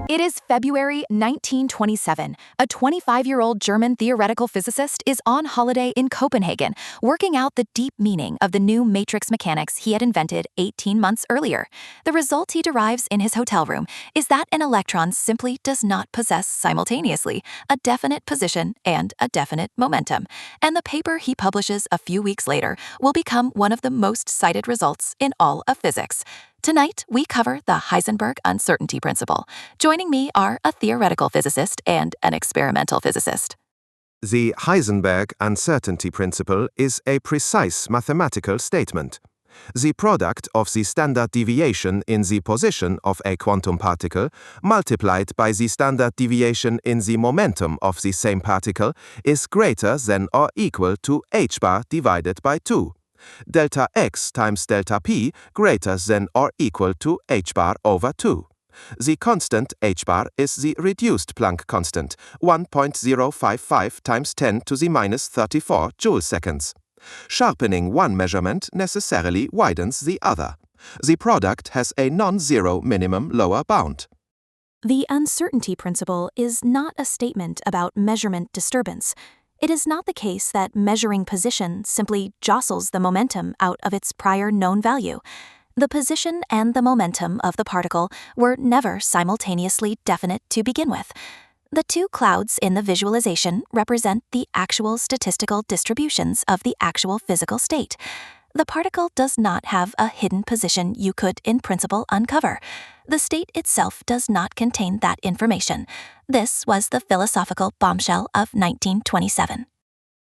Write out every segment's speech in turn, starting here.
It is February 1927. A 25-year-old German theoretical physicist is on holiday in Copenhagen, working out the deep meaning of the new matrix mechanics he had invented 18 months earlier. The result he derives in his hotel room is that an electron simply does not possess simultaneously a definite position and a definite momentum, and the paper he publishes a few weeks later will become one of the most cited results in all of physics. Tonight, we cover the Heisenberg uncertainty principle. Joining me are a theoretical physicist and an experimental physicist. The Heisenberg uncertainty principle is a precise mathematical statement. The product of the standard deviation in the position of a quantum particle multiplied by the standard deviation in the momentum of the same particle is greater than or equal to h bar divided by 2. Delta x times delta p greater than or equal to h bar over 2. The constant h bar is the reduced Planck constant, 1.055 times 10 to the minus 34 joule-seconds. Sharpening one measurement necessarily widens the other. The product has a non-zero minimum lower bound. The uncertainty principle is not a statement about measurement disturbance. It is not the case that measuring position simply jostles the momentum out of its prior known value. The position and the momentum of the particle were never simultaneously definite to begin with. The two clouds in the visualization represent the actual statistical distributions of the actual physical state. The particle does not have a hidden position you could, in principle, uncover. The state itself does not contain that information. This was the philosophical bombshell of 1927.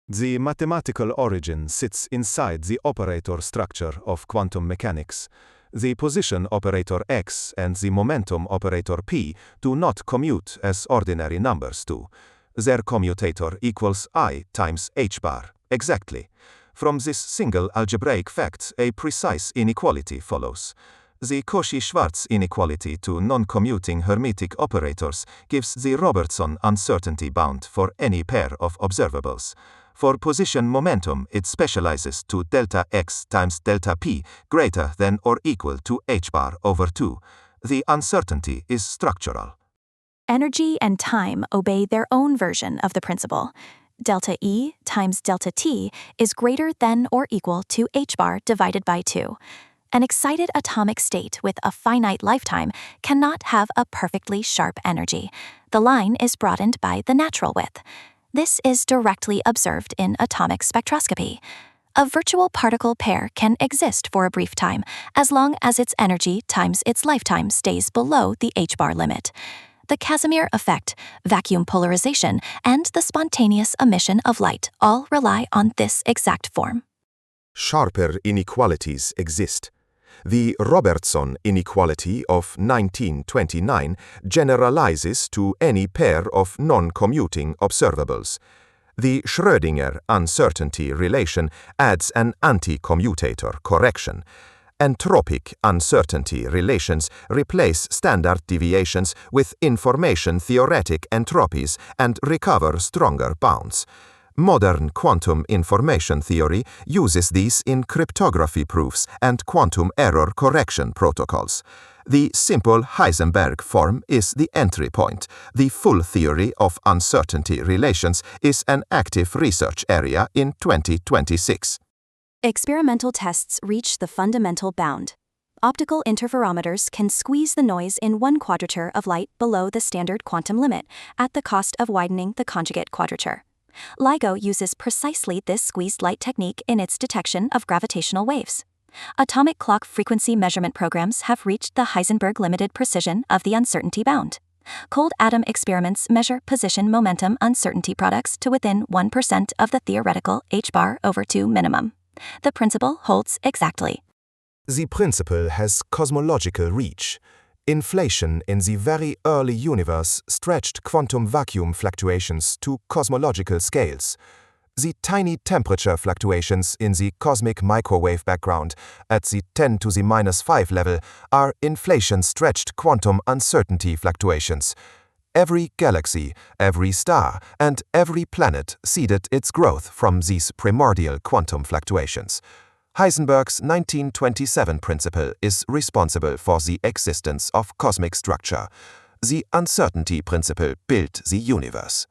The mathematical origin sits inside the operator structure of quantum mechanics. The position operator x and the momentum operator p do not commute as ordinary numbers do. Their commutator equals I times h bar, exactly. From this single algebraic fact, a precise inequality follows. The Cauchy-Schwarz inequality to non-commuting Hermitic operators gives the Robertson uncertainty bound for any pair of observables. For position momentum, it specializes to delta x times delta p greater than or equal to h bar over 2. The uncertainty is structural. Energy and time obey their own version of the principle. Delta E times delta T is greater than or equal to h bar divided by 2. An excited atomic state with a finite lifetime cannot have a perfectly sharp energy. The line is broadened by the natural width. This is directly observed in atomic spectroscopy. A virtual particle pair can exist for a brief time, as long as its energy times its lifetime stays below the h-bar limit. The Casimir effect, vacuum polarization, and the spontaneous emission of light all rely on this exact form. Sharper inequalities exist. The Robertson inequality of 1929 generalizes to any pair of non-commuting observables. The Schrödinger uncertainty relation adds an anti-commutator correction. Entropic uncertainty relations replace standard deviations with information-theoretic entropies and recover stronger bounds. Modern quantum information theory uses these in cryptography proofs and quantum error correction protocols. The simple Heisenberg form is the entry point. The full theory of uncertainty relations is an active research area in 2026. Experimental tests reach the fundamental bound. Optical interferometers can squeeze the noise in one quadrature of light below the standard quantum limit at the cost of widening the conjugate quadrature. LIGO uses precisely this squeezed light technique in its detection of gravitational waves. Atomic clock frequency measurement programs have reached the Heisenberg limited precision of the uncertainty bound. Cold atom experiments measure position momentum uncertainty products to within 1% of the theoretical h-bar over 2 minimum. The principle holds exactly. The principle has cosmological reach. Inflation in the very early universe stretched quantum vacuum fluctuations to cosmological scales. The tiny temperature fluctuations in the cosmic microwave background at the 10 to the minus 5 level are inflation-stretched quantum uncertainty fluctuations. Every galaxy, every star, and every planet seeded its growth from these primordial quantum fluctuations. Heisenberg's 1927 principle is responsible for the existence of cosmic structure. The uncertainty principle built the universe.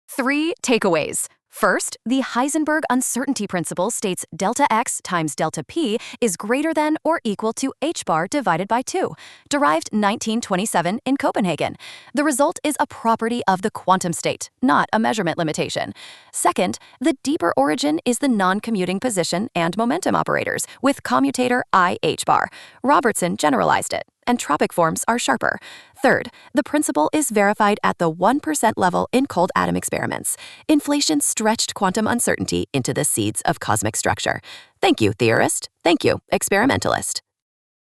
3 takeaways. First, the Heisenberg uncertainty principle states delta x times delta p is greater than or equal to h bar divided by 2, derived 1927 in Copenhagen. The result is a property of the quantum state, not a measurement limitation. Second, the deeper origin is the non-commuting position and momentum operators with commutator I h bar. Robertson generalized it. Entropic forms are sharper. Third, the principle is verified at the 1% level in cold atom experiments. Inflation stretched quantum uncertainty into the seeds of cosmic structure. Thank you, theorist. Thank you, experimentalist.